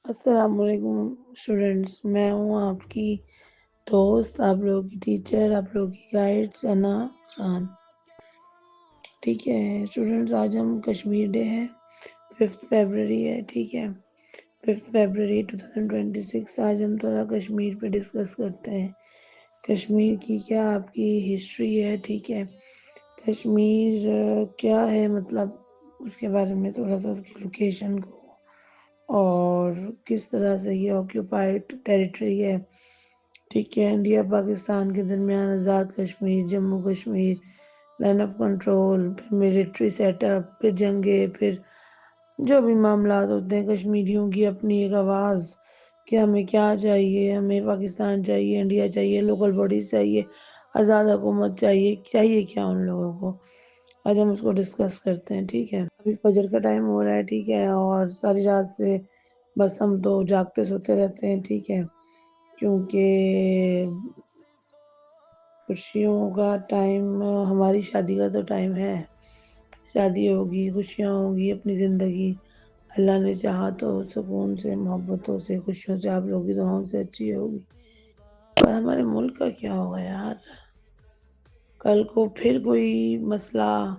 السلام علیکم اسٹوڈینٹس، میں ہوں آپ کی دوست، آپ لوگوں کی ٹیچر، آپ لوگوں کی گائیڈ ثنا خان۔ ٹھیک ہے اسٹوڈینٹس، آج ہم کشمیر ڈے ہے، 5 فیبرری ہے۔ ٹھیک ہے 5 فیبرری 2026۔ آج ہم تھوڑا کشمیر پہ ڈسکس کرتے ہیں، کشمیر کی کیا آپ کی ہسٹری ہے۔ ٹھیک ہے کشمیر کیا ہے، مطلب اس کے بارے میں تھوڑا سا، اس کی لوکیشن کو اور کس طرح سے یہ آکیوپائڈ ٹیریٹری ہے۔ ٹھیک ہے انڈیا پاکستان کے درمیان Azad Kashmir, Jammu Kashmir, line of control, پھر ملٹری سیٹ اپ، پھر جنگیں، پھر جو بھی معاملات ہوتے ہیں، کشمیریوں کی اپنی ایک آواز کہ ہمیں کیا چاہیے، ہمیں پاکستان چاہیے، انڈیا چاہیے، لوکل باڈیز چاہیے، آزاد حکومت چاہیے کیا ان لوگوں کو۔ آج ہم اس کو ڈسکس کرتے ہیں۔ ٹھیک ہے ابھی فجر کا ٹائم ہو رہا ہے، ٹھیک ہے، اور ساری رات سے بس ہم تو جاگتے سوتے رہتے ہیں۔ ٹھیک ہے کیونکہ خوشیوں کا ٹائم، ہماری شادی کا تو ٹائم ہے، شادی ہوگی، خوشیاں ہوگی، اپنی زندگی اللہ نے چاہا تو سکون سے، محبتوں سے، خوشیوں سے، آپ لوگوں کی دعاؤں سے اچھی ہوگی۔ پر ہمارے ملک کا کیا ہوگا یار، کل کو پھر کوئی مسئلہ،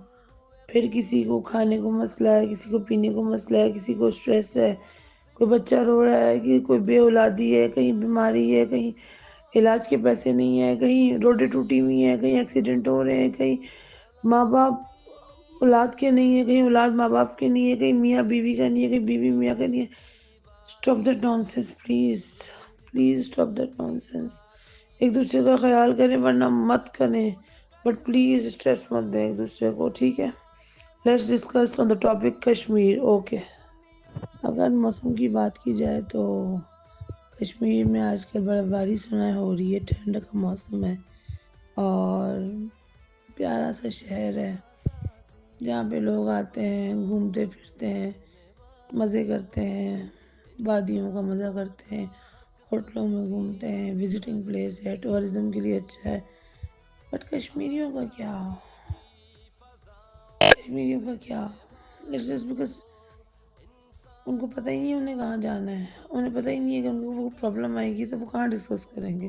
پھر کسی کو کھانے کو مسئلہ ہے، کسی کو پینے کو مسئلہ ہے، کسی کو اسٹریس ہے، کوئی بچہ رو رہا ہے، کہ کوئی بے اولادی ہے، کہیں بیماری ہے، کہیں علاج کے پیسے نہیں ہیں، کہیں روڈیں ٹوٹی ہوئی ہیں، کہیں ایکسیڈنٹ ہو رہے ہیں، کہیں ماں باپ اولاد کے نہیں ہے، کہیں اولاد ماں باپ کے نہیں ہے، کہیں میاں بیوی کا نہیں ہے، کہیں بیوی میاں کا نہیں ہے۔ Stop that non sense please, please stop that non sense. ایک دوسرے کا خیال کریں ورنہ مت کریں، بٹ پلیز اسٹریس مت دیں ایک دوسرے کو۔ ٹھیک ہے let's discuss on the topic Kashmir. Okay اگر موسم کی بات کی جائے تو کشمیر میں آج کل برف باری سنا ہو رہی ہے، ٹھنڈ کا موسم ہے اور پیارا سا شہر ہے جہاں پہ لوگ آتے ہیں، گھومتے پھرتے ہیں، مزے کرتے ہیں، وادیوں کا مزہ کرتے ہیں، ہوٹلوں میں گھومتے ہیں، وزٹنگ پلیس ہے، ٹورزم کے لیے اچھا ہے۔ بٹ کشمیریوں کا کیا، کشمیریوں کا کیا، جسٹ بیکاز ان کو پتہ ہی نہیں انہیں کہاں جانا ہے، انہیں پتہ ہی نہیں ہے کہ ان کو وہ پرابلم آئے گی تو وہ کہاں ڈسکس کریں گے،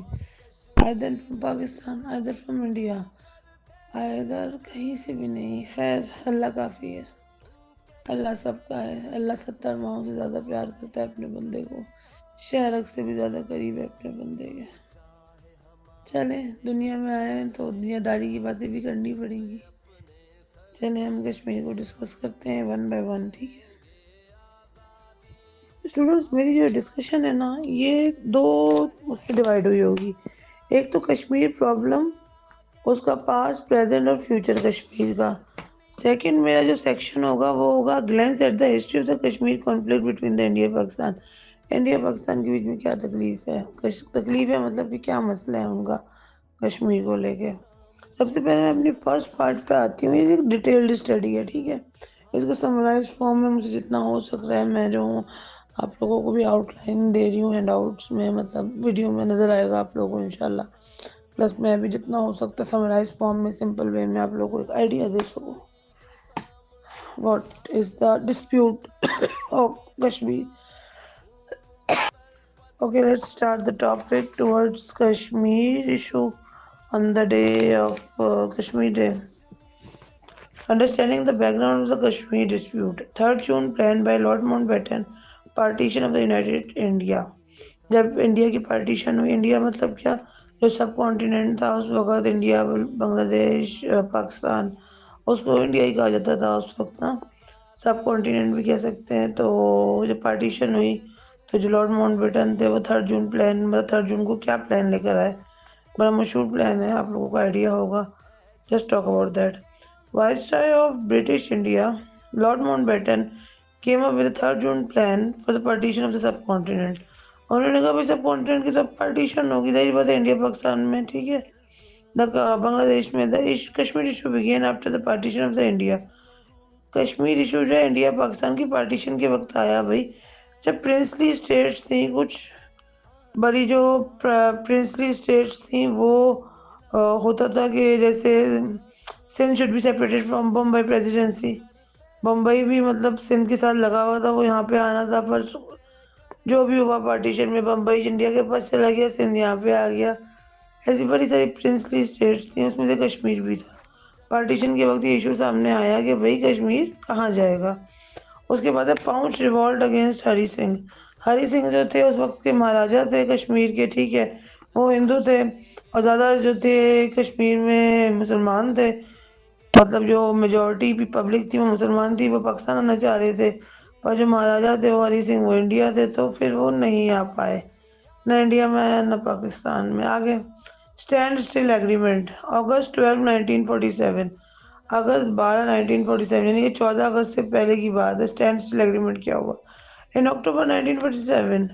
either from Pakistan, either from India, either کہیں سے بھی نہیں۔ خیر اللہ کافی ہے، اللہ سب کا ہے، اللہ 70 ماہوں سے زیادہ پیار کرتا ہے اپنے بندے کو، شہرک سے بھی زیادہ قریب ہے اپنے بندے کے۔ چلیں دنیا میں آئے ہیں تو دنیا داری کی باتیں بھی کرنی پڑیں گی۔ چلیں ہم کشمیر کو ڈسکس کرتے ہیں ون بائی ون۔ ٹھیک ہے اسٹوڈنٹس، میری جو ڈسکشن ہے نا یہ دو اس پہ ڈیوائڈ ہوئی ہوگی۔ ایک تو کشمیر پرابلم، اس کا پاسٹ، پریزنٹ اور فیوچر کشمیر کا۔ سیکنڈ میرا جو سیکشن ہوگا وہ ہوگا glance at the history of the Kashmir conflict between the India Pakistan. India Pakistan کے بیچ میں کیا تکلیف ہے، تکلیف ہے مطلب کہ کیا مسئلہ ہے ان کا کشمیر کو لے کے۔ سب سے پہلے میں اپنی فرسٹ پارٹ پہ آتی ہوں، یہ ایک ڈیٹیلڈ اسٹڈی ہے۔ ٹھیک ہے اس کو سمرائز فارم میں مجھے جتنا ہو سک رہا ہے میں جو ہوں آپ لوگوں کو بھی آؤٹ لائن دے رہی ہوں، ہینڈ آؤٹس میں، مطلب ویڈیو میں نظر آئے گا آپ لوگوں کو انشاءاللہ، پلس میں بھی جتنا ہو سکتا ہے سمرائز فارم میں سمپل وے میں آپ لوگوں کو ایک آئیڈیا دے سکوں what is the dispute of Kashmir. Okay, let's start the topic towards Kashmir issue on the day of Kashmir Day. Understanding the background of the Kashmir dispute. 3rd June planned by Lord Mountbatten, partition of the United India. جب India کی partition ہوئی، India مطلب کیا، جو سب continent تھا اس وقت، India, بنگلہ دیش، پاکستان، اس کو انڈیا ہی کہا جاتا تھا اس وقت نا، سب کانٹیننٹ بھی کہہ سکتے ہیں۔ تو جب پارٹیشن ہوئی تو جو لارڈ ماؤنٹ بیٹن تھے وہ 3rd جون پلان، مطلب 3rd جون کو کیا پلان لے کر آئے، بڑا مشہور پلان ہے، آپ لوگوں کو آئیڈیا ہوگا، just talk about that. Viceroy of British India Lord Mountbatten came up with a 3rd June plan for the partition of the subcontinent۔ انہوں نے کہا بھائی سب کانٹیننٹ کی سب پارٹیشن ہوگی، ظاہر بات ہے انڈیا پاکستان میں، ٹھیک ہے، بنگلہ دیش میں۔ Kashmir issue begin after the partition of the India. Kashmir issue جو ہے انڈیا پاکستان کی پارٹیشن کے وقت آیا بھائی، جب پرنسلی اسٹیٹس تھیں، کچھ بڑی جو پرنسلی اسٹیٹس تھیں وہ ہوتا تھا کہ جیسے Sindh should be separated from Bombay presidency, Bombay بھی مطلب سندھ کے ساتھ لگا ہوا تھا، وہ یہاں پہ آنا تھا، پر جو بھی ہوا پارٹیشن میں بمبئی انڈیا کے پاس چلا گیا، سندھ یہاں پہ آ گیا، ایسی بڑی ساری پرنسلی اسٹیٹس تھیں، اس میں سے کشمیر بھی تھا۔ پارٹیشن کے وقت یہ ایشو سامنے آیا کہ بھائی کشمیر کہاں جائے گا۔ اس کے بعد ہے پاؤنچ ریوالٹ اگینسٹ ہری سنگھ۔ ہری سنگھ جو تھے اس وقت کے مہاراجا تھے کشمیر کے، ٹھیک ہے، وہ ہندو تھے اور زیادہ جو تھے کشمیر میں مسلمان تھے، مطلب جو میجورٹی بھی پبلک تھی وہ مسلمان تھی، وہ پاکستان آنا چاہ رہے تھے، پر جو مہاراجا تھے وہ ہری سنگھ وہ انڈیا سے، تو پھر وہ نہیں آ پائے، نہ انڈیا میں آیا نہ پاکستان میں۔ آگے اسٹینڈ اسٹل ایگریمنٹ اگست 12 1947، اگست 12 1947 یعنی کہ 14 اگست سے پہلے کی بات ہے۔ اسٹینڈ اسٹل ایگریمنٹ کیا ہوا؟ ان اکتوبر 1947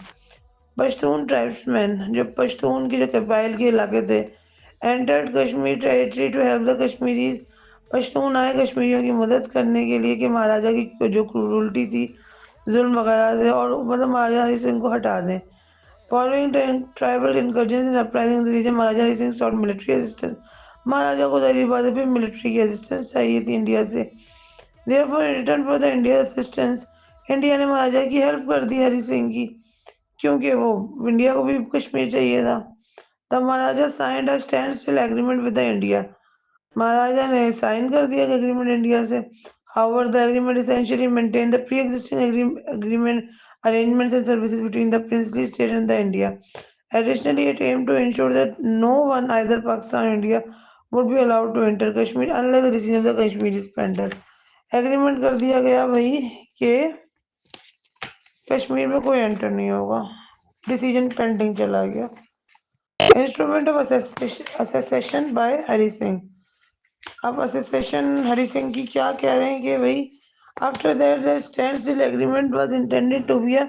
پشتون ٹرائبس مین، جو پشتون کے جو قبائل کے علاقے تھے، entered Kashmir territory to help the Kashmiris, Pashtun آئے کشمیریوں کی مدد کرنے کے لیے کہ مہاراجا کی جو کرولٹی تھی، ظلم وغیرہ تھے، اور مطلب مہاراجا ہری سنگھ کو ہٹا دیں۔ Following the tribal incursions and uprisings in the region, Maharaja Hari Singh sought military assistance۔ مہاراجا کو ظاہری بات ہے پھر ملٹری کی اسسٹنس چاہیے تھی انڈیا سے۔ Therefore, in return for the India assistance، India نے مہاراجا کی ہیلپ کر دی ہری سنگھ کی، کیونکہ وہ انڈیا کو بھی کشمیر چاہیے تھا۔ The Maharaja signed a standstill agreement with the India، مہاراجا نے سائن کر دیا ایگریمنٹ انڈیا سے۔ However, the agreement essentially maintained the pre-existing agreement arrangements and services between the princely state and the India. Additionally, it aimed to ensure that no one, either Pakistan or India, would be allowed to enter Kashmir unless the decision of the Kashmiri spender۔ Agreement کر دیا گیا بھائی کہ کشمیر میں کوئی inter نہیں ہوگا، decision pending چلا گیا۔ انسٹرومنٹ آف اسیسیشن بائی ہری سنگھ، اب اسیسیشن ہری سنگھ کی کیا کہہ رہے ہیں کہ بھائی after that the standstill agreement was intended to be a